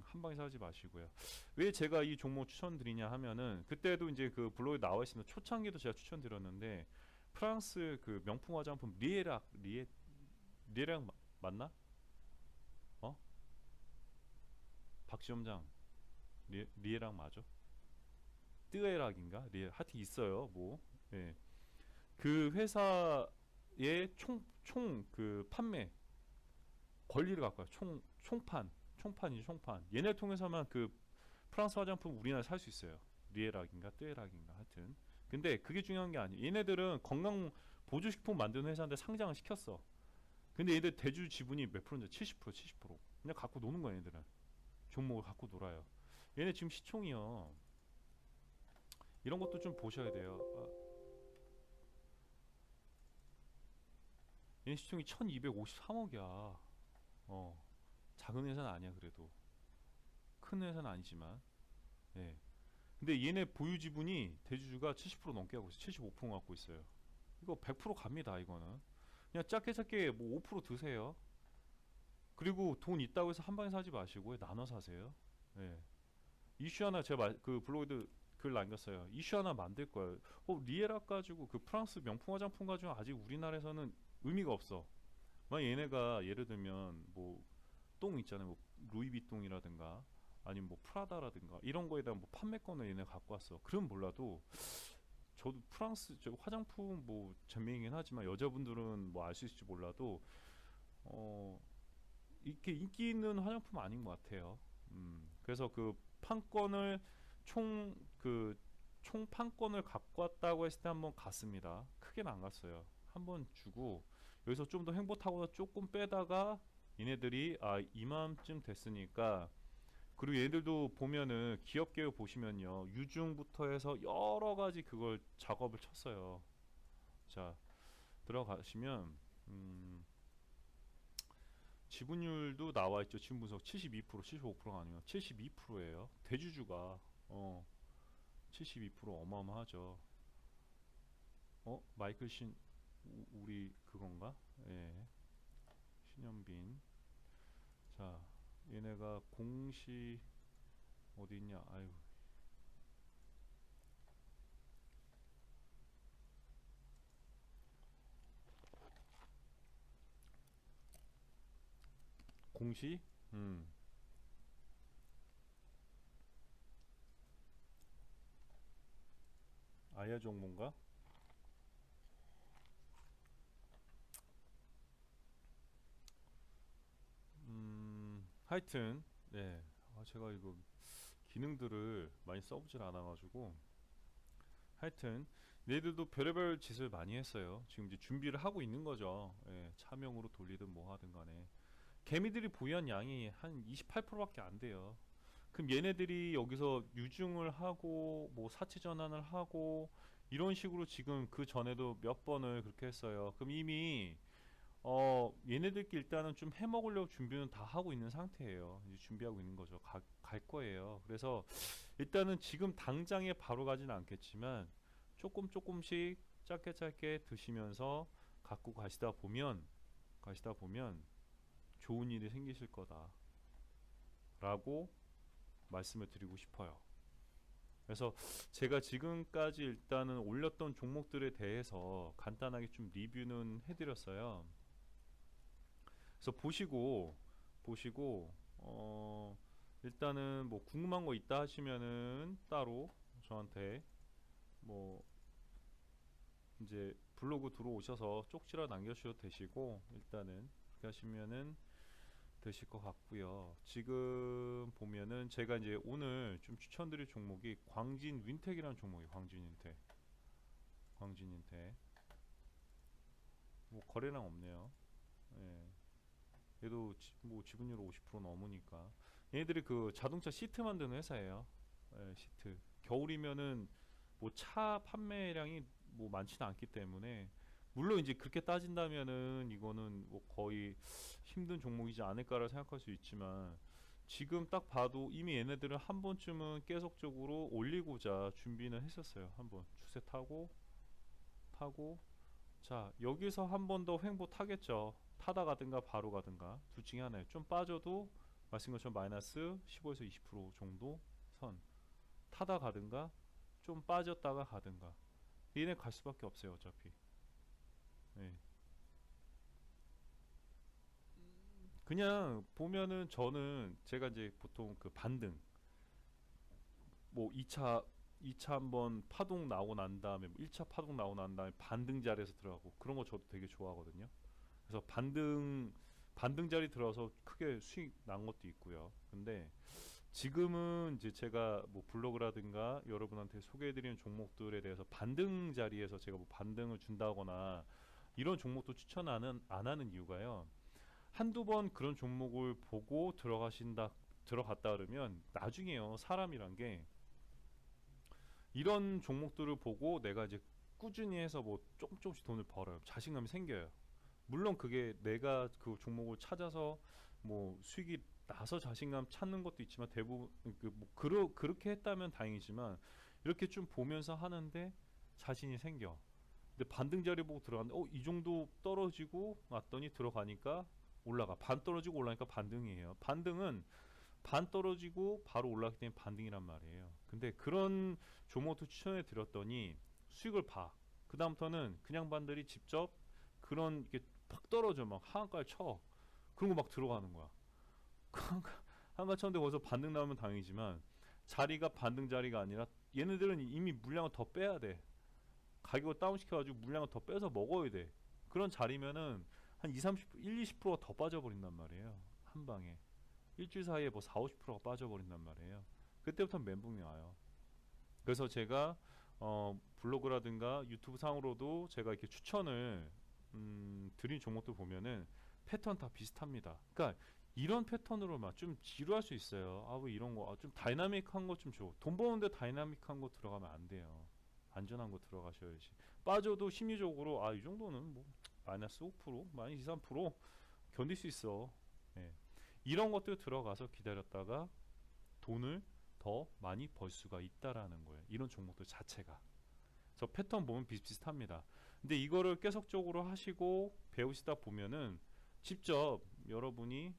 한 방에 사지 마시고요. 왜 제가 이 종목 추천드리냐 하면은 그때도 이제 그 블로그에 나와 있습니다. 초창기도 제가 추천드렸는데 프랑스 그 명품 화장품 리에락 맞나? 어? 박지점장 리에락 맞아? 뜨에락인가? 하여튼 있어요. 뭐. 예. 그 회사의 총 그 판매 권리를 갖고 와요. 총판이죠, 총판. 얘네 통해서만 그 프랑스 화장품 우리나라에 살 수 있어요. 리에락인가 뜨에락인가 하여튼. 근데 그게 중요한 게 아니에요. 얘네들은 건강 보조식품 만드는 회사인데 상장을 시켰어. 근데 얘들 대주 지분이 몇 프로인지 70%, 70%. 그냥 갖고 노는 거야, 얘네들은. 종목을 갖고 놀아요. 얘네 지금 시총이요. 이런 것도 좀 보셔야 돼요. 얘네 시총이 1253억이야. 작은 회사는 아니야, 그래도. 큰 회사는 아니지만. 예. 근데 얘네 보유 지분이 대주주가 70% 넘게 하고 있어요. 75% 갖고 있어요. 이거 100% 갑니다. 이거는 그냥 작게 작게 뭐 5% 드세요. 그리고 돈 있다고 해서 한 방에 사지 마시고 나눠 사세요. 예. 이슈 하나 제가 그 블로그에 글 남겼어요. 이슈 하나 만들 거예요. 리에락 가지고 그 프랑스 명품 화장품 가지고 아직 우리나라에서는 의미가 없어. 만약 얘네가 예를 들면 뭐 똥 있잖아요. 뭐 루이비통이라든가 아니면 뭐 프라다라든가 이런 거에 대한 뭐 판매권을 얘네 갖고 왔어. 그럼 몰라도 저도 프랑스 저 화장품 뭐 전맹이긴 하지만 여자분들은 뭐 알 수 있을지 몰라도 어 이렇게 인기 있는 화장품 아닌 것 같아요. 그래서 그 판권을 총 그 총 판권을 갖고 왔다고 했을 때 한번 갔습니다. 크게는 안 갔어요. 한번 주고 여기서 좀 더 행보타고 조금 빼다가 얘네들이 이맘쯤 됐으니까 그리고 얘들도 보면은 기업 계획 보시면요 유중부터 해서 여러 가지 그걸 작업을 쳤어요. 자 들어가시면 지분율도 나와 있죠. 지분 분석 72%, 75%가 아니에요. 72%예요. 대주주가 72% 어마어마하죠. 마이클 신 우리 그건가? 예. 신현빈. 자, 얘네가 공시 어디 있냐? 아유. 공시? 아야 종목인가? 하여튼 네. 제가 이거 기능들을 많이 써보질 않아가지고 하여튼 얘들도 별의별 짓을 많이 했어요. 지금 이제 준비를 하고 있는 거죠. 예, 차명으로 돌리든 뭐 하든 간에 개미들이 보유한 양이 한 28%밖에 안 돼요. 그럼 얘네들이 여기서 유증을 하고 뭐 사채 전환을 하고 이런 식으로 지금 그 전에도 몇 번을 그렇게 했어요. 그럼 이미 얘네들끼리 일단은 좀 해먹으려고 준비는 다 하고 있는 상태예요. 이제 준비하고 있는 거죠. 갈 거예요. 그래서 일단은 지금 당장에 바로 가진 않겠지만 조금씩 짧게 짧게 드시면서 갖고 가시다 보면 좋은 일이 생기실 거다라고 말씀을 드리고 싶어요. 그래서 제가 지금까지 일단은 올렸던 종목들에 대해서 간단하게 좀 리뷰는 해드렸어요. 그래서 보시고 일단은 뭐 궁금한 거 있다 하시면은 따로 저한테 뭐 이제 블로그 들어오셔서 쪽지라 남겨주셔도 되시고 일단은 그렇게 하시면은 되실 것 같고요. 지금 보면은 제가 이제 오늘 좀 추천드릴 종목이 광진 윈텍이라는 종목이에요. 광진 윈텍 뭐 거래량 없네요. 예. 얘도 뭐 지분율 50% 넘으니까 얘네들이 그 자동차 시트 만드는 회사예요. 예, 시트 겨울이면은 뭐 차 판매량이 뭐 많지는 않기 때문에 물론 이제 그렇게 따진다면은 이거는 뭐 거의 힘든 종목이지 않을까라 생각할 수 있지만 지금 딱 봐도 이미 얘네들은 한 번쯤은 계속적으로 올리고자 준비는 했었어요. 한번 추세 타고 자 여기서 한 번 더 횡보 타겠죠. 타다 가든가 바로 가든가 둘 중에 하나예요. 좀 빠져도 말씀 것처럼 마이너스 15에서 20% 정도 선 타다 가든가 좀 빠졌다가 가든가 얘네 갈 수밖에 없어요. 어차피 네. 그냥 보면은 저는 제가 이제 보통 그 반등 뭐 2차 한번 파동 나오고 난 다음에 뭐 1차 파동 나오고 난 다음에 반등 자리에서 들어가고 그런 거 저도 되게 좋아하거든요. 그래서 반등 자리 들어서 크게 수익 난 것도 있고요. 근데 지금은 이제 제가 뭐 블로그라든가 여러분한테 소개해드리는 종목들에 대해서 반등 자리에서 제가 뭐 반등을 준다거나 이런 종목도 안 하는 이유가요. 한두 번 그런 종목을 보고 들어갔다 그러면 나중에요. 사람이란 게 이런 종목들을 보고 내가 이제 꾸준히 해서 뭐 조금씩 돈을 벌어요. 자신감이 생겨요. 물론 그게 내가 그 종목을 찾아서 뭐 수익이 나서 자신감 찾는 것도 있지만 대부분 그렇게 했다면 다행이지만 이렇게 좀 보면서 하는데 자신이 생겨. 근데 반등 자리 보고 들어갔는데 이 정도 떨어지고 왔더니 들어가니까 올라가. 반 떨어지고 올라가니까 반등이에요. 반등은 반 떨어지고 바로 올라가기 때문에 반등이란 말이에요. 근데 그런 종목도 추천해 드렸더니 수익을 봐. 그 다음부터는 그냥 반들이 직접 그런 게 팍 떨어져 막 하한가를 쳐. 그런 거 막 들어가는 거야. 하한가 쳤는데 거기서 반등 나오면 다행이지만 자리가 반등 자리가 아니라 얘네들은 이미 물량을 더 빼야 돼. 가격을 다운시켜가지고 물량을 더 빼서 먹어야 돼. 그런 자리면은 한 2, 30, 1, 20%가 더 빠져버린단 말이에요. 한 방에. 일주일 사이에 뭐 4, 50%가 빠져버린단 말이에요. 그때부터 멘붕이 와요. 그래서 제가 블로그라든가 유튜브 상으로도 제가 이렇게 추천을 드린 종목들 보면은 패턴 다 비슷합니다. 그러니까 이런 패턴으로만 좀 지루할 수 있어요. 왜 이런 거, 좀 다이나믹한 거 좀 줘. 돈 버는데 다이나믹한 거 들어가면 안 돼요. 안전한 거 들어가셔야지. 빠져도 심리적으로 이 정도는 뭐 마이너스 5%, 마이너스 2, 3% 견딜 수 있어. 예. 이런 것들 들어가서 기다렸다가 돈을 더 많이 벌 수가 있다라는 거예요. 이런 종목들 자체가. 그래서 패턴 보면 비슷비슷합니다. 근데 이거를 계속적으로 하시고 배우시다 보면은 직접 여러분이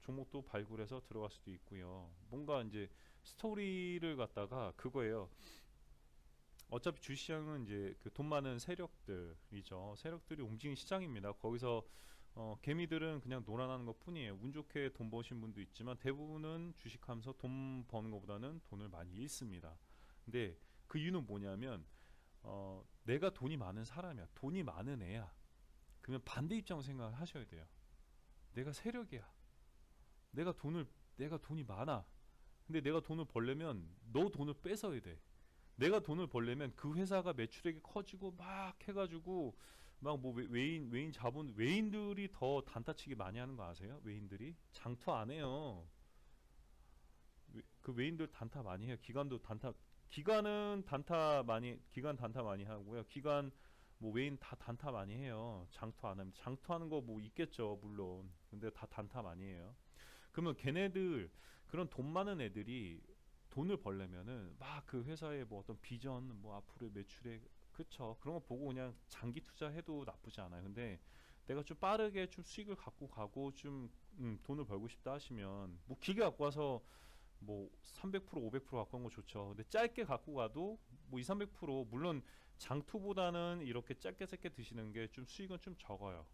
종목도 발굴해서 들어갈 수도 있고요. 뭔가 이제 스토리를 갖다가 그거예요. 어차피 주시장은 이제 그 돈 많은 세력들이죠. 세력들이 움직이는 시장입니다. 거기서 개미들은 그냥 놀아나는 것 뿐이에요. 운 좋게 돈 버신 분도 있지만 대부분은 주식하면서 돈 버는 것보다는 돈을 많이 잃습니다. 근데 그 이유는 뭐냐면 내가 돈이 많은 사람이야. 돈이 많은 애야. 그러면 반대 입장으로 생각을 하셔야 돼요. 내가 세력이야. 내가 돈이 많아. 근데 내가 돈을 벌려면 너 돈을 뺏어야 돼. 내가 돈을 벌려면 그 회사가 매출액이 커지고 막 해가지고 막 뭐 외인 자본 외인들이 더 단타치기 많이 하는 거 아세요? 외인들이 장투 안 해요. 그 외인들 단타 많이 해요. 기관 단타 많이 하고요. 기관 뭐 외인 다 단타 많이 해요. 장투 안 하면 장투하는 거 뭐 있겠죠, 물론. 근데 다 단타 많이 해요. 그러면 걔네들 그런 돈 많은 애들이 돈을 벌려면은 막 그 회사의 뭐 어떤 비전, 뭐 앞으로의 매출액, 그쵸? 그런 거 보고 그냥 장기 투자해도 나쁘지 않아요. 근데 내가 좀 빠르게 좀 수익을 갖고 가고 좀 돈을 벌고 싶다 하시면 뭐 길게 갖고 와서 뭐 300% 500% 갖고 온 거 좋죠. 근데 짧게 갖고 가도 뭐 2, 300% 물론 장투보다는 이렇게 짧게 드시는 게 좀 수익은 좀 적어요.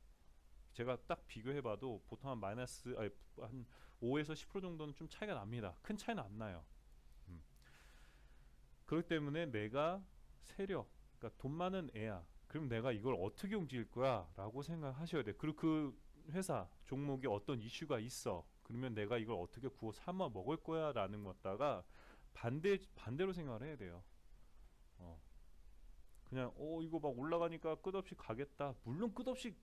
제가 딱 비교해봐도 보통 한 마이너스 한 5에서 10% 정도는 좀 차이가 납니다. 큰 차이는 안 나요. 음. 그렇기 때문에 내가 세력, 그러니까 돈 많은 애야. 그럼 내가 이걸 어떻게 움직일 거야? 라고 생각하셔야 돼. 그리고 그 회사, 종목에 어떤 이슈가 있어. 그러면 내가 이걸 어떻게 구워 삶아 먹을 거야? 라는 것다가 반대로 생각을 해야 돼요. 어. 그냥, 이거 막 올라가니까 끝없이 가겠다. 물론 끝없이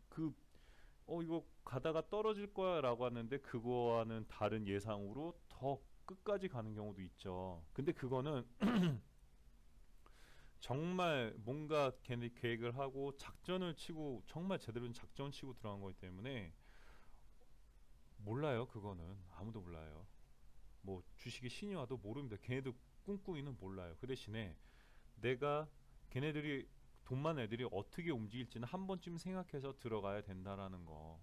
이거 가다가 떨어질 거야 라고 하는데 그거와는 다른 예상으로 더 끝까지 가는 경우도 있죠. 근데 그거는 정말 뭔가 걔네 계획을 하고 작전을 치고 정말 제대로 된 작전 치고 들어간 거기 때문에 몰라요. 그거는 아무도 몰라요. 뭐 주식의 신이 와도 모릅니다. 걔네도 꿍꿍이는 몰라요. 그 대신에 내가 걔네들이 돈 많은 애들이 어떻게 움직일지는 한 번쯤 생각해서 들어가야 된다라는 거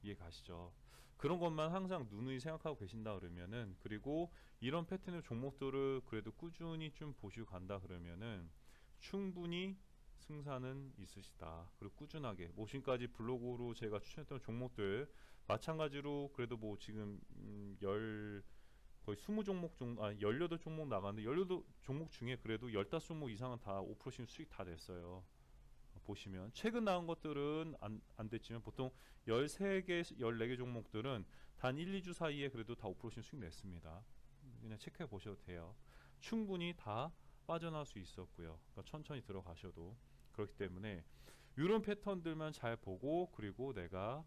이해 가시죠? 그런 것만 항상 누누이 생각하고 계신다 그러면은, 그리고 이런 패턴의 종목들을 그래도 꾸준히 좀 보시고 간다 그러면은 충분히 승산은 있으시다. 그리고 꾸준하게 뭐 지금까지 블로그로 제가 추천했던 종목들 마찬가지로 그래도 뭐 지금 거의 20종목 정도, 18종목 나갔는데 18종목 중에 그래도 15종목 이상은 다 5%씩 수익 다 냈어요. 보시면 최근 나온 것들은 안 됐지만 보통 13개, 14개 종목들은 단 1, 2주 사이에 그래도 다 5%씩 수익 냈습니다. 그냥 체크해 보셔도 돼요. 충분히 다 빠져나올 수 있었고요. 그러니까 천천히 들어가셔도. 그렇기 때문에 이런 패턴들만 잘 보고, 그리고 내가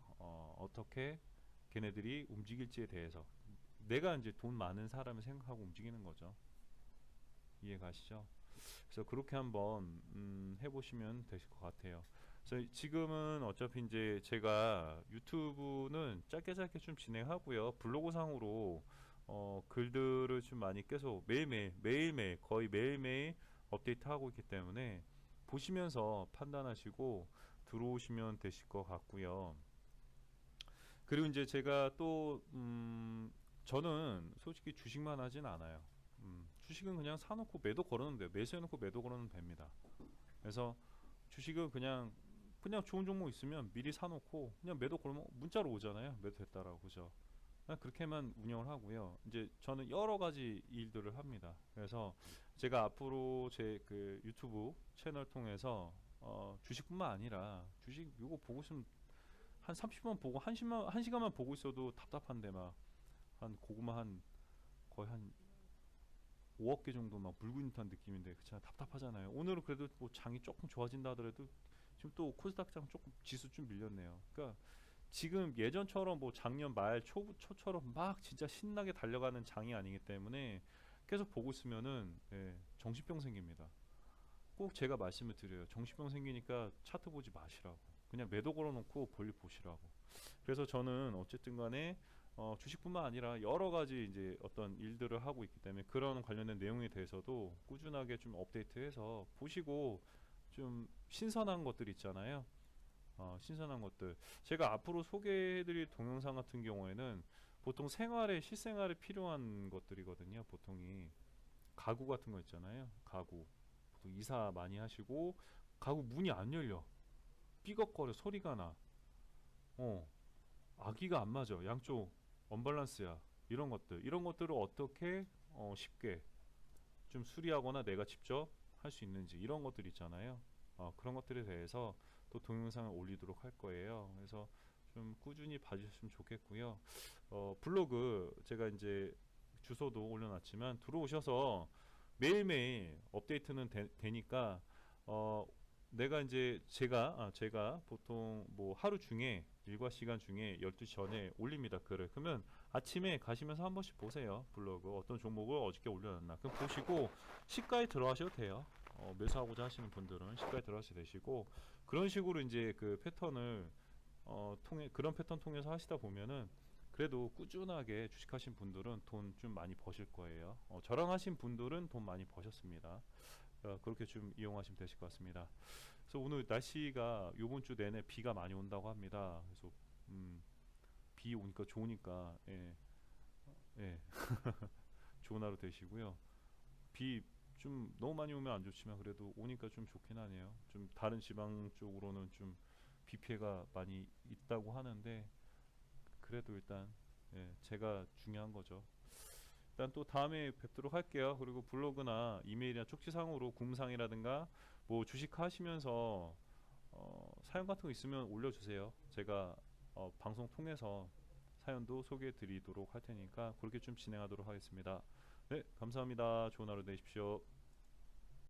어떻게 걔네들이 움직일지에 대해서 내가 이제 돈 많은 사람을 생각하고 움직이는 거죠. 이해 가시죠? 그래서 그렇게 한번 해보시면 되실 것 같아요. 그래서 지금은 어차피 이제 제가 유튜브는 짧게 좀 진행하고요. 블로그 상으로 글들을 좀 많이 계속 매일매일 거의 매일매일 업데이트하고 있기 때문에 보시면서 판단하시고 들어오시면 되실 것 같고요. 그리고 이제 제가 또 저는 솔직히 주식만 하진 않아요. 주식은 그냥 사놓고 매도 걸어놓으면 돼요. 매수해놓고 매도 걸어놓으면 됩니다. 그래서 주식은 그냥 좋은 종목 있으면 미리 사놓고 그냥 매도 걸면 문자로 오잖아요. 매도했다라고. 그죠? 그냥 그렇게만 운영을 하고요. 이제 저는 여러 가지 일들을 합니다. 그래서 제가 앞으로 제 그 유튜브 채널 통해서 주식뿐만 아니라 주식 이거 보고 있으면 한 30분 보고 1시간만 보고 있어도 답답한데 막 한 고구마 한 거의 한 5억 개 정도 막 물고 있는 듯한 느낌인데 그참 답답하잖아요. 오늘은 그래도 뭐 장이 조금 좋아진다 하더라도 지금 또 코스닥장 조금 지수 좀 밀렸네요. 그러니까 지금 예전처럼 뭐 작년 말 초처럼 막 진짜 신나게 달려가는 장이 아니기 때문에 계속 보고 있으면은 정신병 생깁니다. 꼭 제가 말씀을 드려요. 정신병 생기니까 차트 보지 마시라고. 그냥 매도 걸어놓고 볼일 보시라고. 그래서 저는 어쨌든 간에 주식뿐만 아니라 여러 가지 이제 어떤 일들을 하고 있기 때문에 그런 관련된 내용에 대해서도 꾸준하게 좀 업데이트해서 보시고 좀 신선한 것들 있잖아요. 신선한 것들. 제가 앞으로 소개해드릴 동영상 같은 경우에는 보통 실생활에 필요한 것들이거든요. 보통이 가구 같은 거 있잖아요. 가구. 보통 이사 많이 하시고 가구 문이 안 열려. 삐걱거려 소리가 나. 어, 아기가 안 맞아. 양쪽 언밸런스야. 이런 것들을 어떻게 쉽게 좀 수리하거나 내가 직접 할 수 있는지 이런 것들 있잖아요. 그런 것들에 대해서 또 동영상을 올리도록 할 거예요. 그래서 좀 꾸준히 봐주셨으면 좋겠고요. 블로그 제가 이제 주소도 올려놨지만 들어오셔서 매일매일 업데이트는 되니까 어, 내가 이제 제가 보통 뭐 하루 중에 일과 시간 중에 12시 전에 올립니다. 글을. 그러면 아침에 가시면서 한 번씩 보세요. 블로그 어떤 종목을 어저께 올려놨나. 그럼 보시고 시가에 들어가셔도 돼요. 매수하고자 하시는 분들은 시가에 들어가셔도 되시고 그런 식으로 이제 그 패턴을 그런 패턴 통해서 하시다 보면은 그래도 꾸준하게 주식하신 분들은 돈 좀 많이 버실 거예요. 저랑 하신 분들은 돈 많이 버셨습니다. 그렇게 좀 이용하시면 되실 것 같습니다. 그래서 오늘 날씨가 요번 주 내내 비가 많이 온다고 합니다. 그래서 비 오니까 좋으니까 예, 좋은 하루 되시고요. 비 좀 너무 많이 오면 안 좋지만 그래도 오니까 좀 좋긴 하네요. 좀 다른 지방 쪽으로는 좀 비 피해가 많이 있다고 하는데 그래도 일단 제가 중요한 거죠. 일단 또 다음에 뵙도록 할게요. 그리고 블로그나 이메일이나 쪽지상으로 궁금사항이라든가 뭐 주식 하시면서 사연 같은 거 있으면 올려주세요. 제가 방송 통해서 사연도 소개해 드리도록 할 테니까 그렇게 좀 진행하도록 하겠습니다. 네, 감사합니다. 좋은 하루 되십시오.